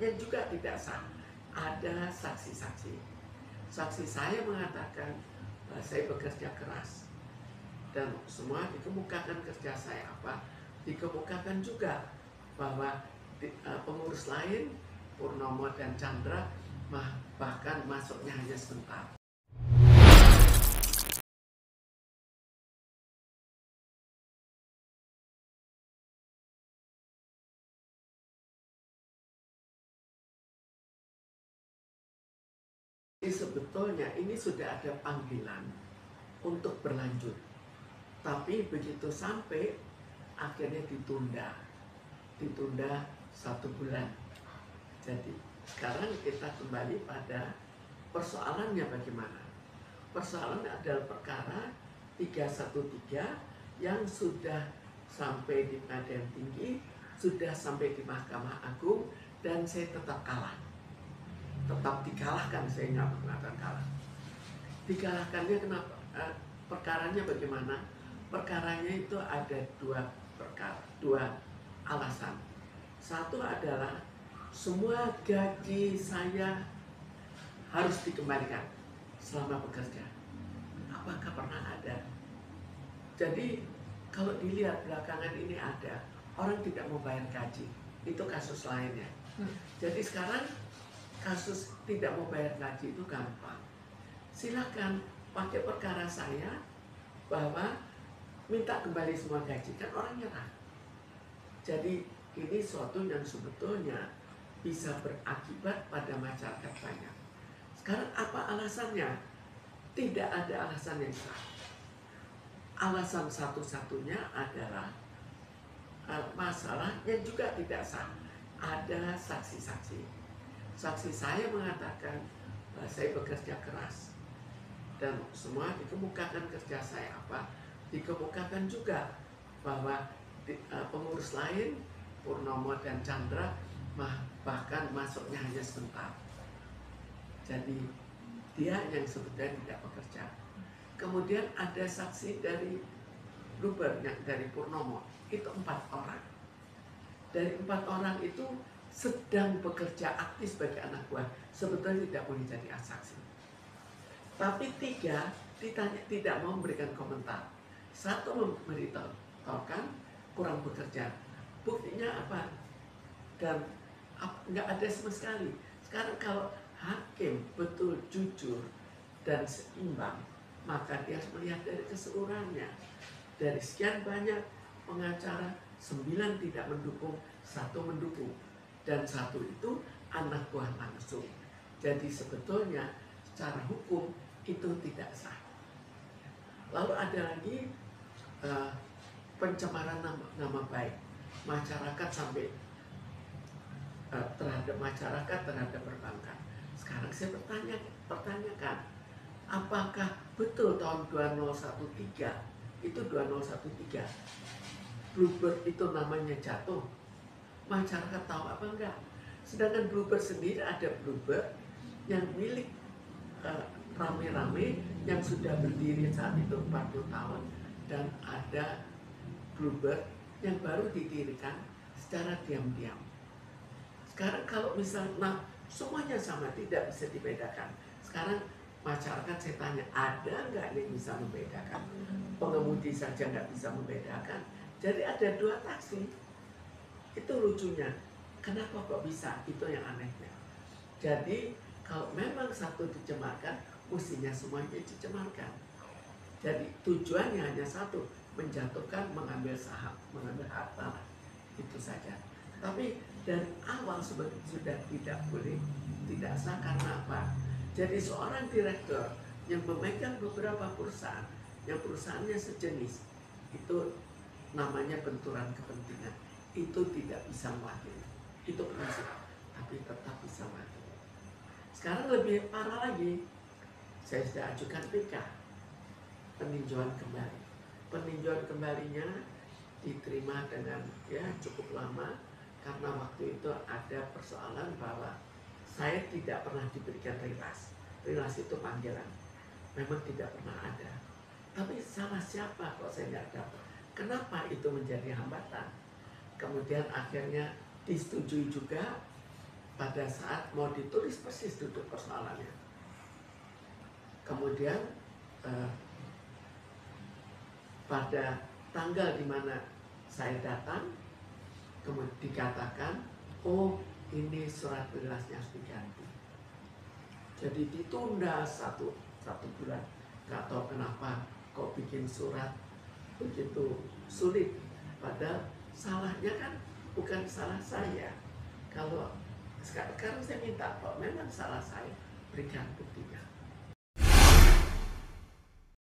yang juga tidak sah. Ada saksi-saksi. Saksi saya mengatakan saya bekerja keras dan semua dikemukakan kerja saya apa, dikemukakan juga bahwa pengurus lain Purnomo dan Chandra bahkan masuknya hanya sebentar. Jadi sebetulnya ini sudah ada panggilan untuk berlanjut, tapi begitu sampai akhirnya ditunda 1 bulan. Jadi sekarang kita kembali pada persoalannya bagaimana. Persoalannya adalah perkara 313 yang sudah sampai di pengadilan tinggi, sudah sampai di Mahkamah Agung, dan saya tetap kalah. Tetap dikalahkan, saya nggak pernah kalah. Dikalahkannya kenapa? Perkaranya bagaimana? Perkaranya itu ada dua alasan. Satu adalah semua gaji saya harus dikembalikan selama bekerja. Apakah pernah ada? Jadi kalau dilihat belakangan ini ada orang tidak mau bayar gaji, itu kasus lainnya. Jadi sekarang kasus tidak mau bayar gaji itu gampang. Silakan pakai perkara saya bahwa minta kembali semua gaji, kan orang nyerah. Jadi ini suatu yang sebetulnya bisa berakibat pada masyarakat banyak. Sekarang apa alasannya? Tidak ada alasan yang sah. Alasan satu-satunya adalah masalah yang juga tidak sah. Ada saksi-saksi. Saksi saya mengatakan saya bekerja keras dan semua dikemukakan kerja saya apa, dikemukakan juga bahwa pengurus lain Purnomo dan Chandra bahkan masuknya hanya sebentar. Jadi dia yang sebetulnya tidak bekerja. Kemudian ada saksi dari Bluebird dari Purnomo, itu 4 orang. Dari 4 orang itu sedang bekerja aktif sebagai anak buah, sebetulnya tidak boleh jadi saksi. Tapi 3 ditanya tidak mau memberikan komentar. 1 memberitahukan kurang bekerja. Buktinya apa? Dan nggak ada sama sekali. Sekarang kalau hakim betul jujur dan seimbang, maka dia harus melihat dari keseluruhannya. Dari sekian banyak pengacara, 9 tidak mendukung, 1 mendukung, dan 1 itu anak buah langsung. Jadi sebetulnya secara hukum itu tidak sah. Lalu ada lagi pencemaran nama baik masyarakat sampai terhadap masyarakat, terhadap perbankan. Sekarang saya pertanyakan, apakah betul tahun 2013 itu 2013 Bluebird itu namanya jatuh? Masyarakat tahu apa enggak? Sedangkan Bluebird sendiri ada Bluebird yang milik rame-rame yang sudah berdiri saat itu 40 tahun, dan ada Bluebird yang baru didirikan secara diam-diam. Sekarang kalau misalnya semuanya sama, tidak bisa dibedakan. Sekarang masyarakat saya tanya, ada nggak yang bisa membedakan? Pengemudi saja nggak bisa membedakan. Jadi ada 2 taksi. Itu lucunya. Kenapa kok bisa? Itu yang anehnya. Jadi kalau memang 1 dicemarkan, mestinya semuanya dicemarkan. Jadi tujuannya hanya 1, menjatuhkan, mengambil saham, mengambil harta. Itu saja. Tapi dari awal sebetulnya sudah tidak boleh, tidak sah. Karena apa? Jadi seorang direktur yang memegang beberapa perusahaan, yang perusahaannya sejenis, itu namanya benturan kepentingan. Itu tidak bisa mewakili. Itu prinsip. Tapi tetap bisa mewakili. Sekarang lebih parah lagi, saya sudah ajukan PK, peninjauan kembali. Peninjauan kembalinya diterima dengan cukup lama, karena waktu itu ada persoalan bahwa saya tidak pernah diberikan rilas. Rilas itu panggilan, memang tidak pernah ada. Tapi salah siapa kok saya nggak dapat? Kenapa itu menjadi hambatan? Kemudian akhirnya disetujui juga pada saat mau ditulis persis duduk persoalannya. Kemudian pada tanggal di mana saya datang, kemudian dikatakan, oh ini surat tugasnya harus diganti. Jadi ditunda satu bulan. Gak tahu kenapa kok bikin surat begitu sulit. Padahal salahnya kan bukan salah saya. Kalau sekarang saya minta, kok memang salah saya, berikan buktinya.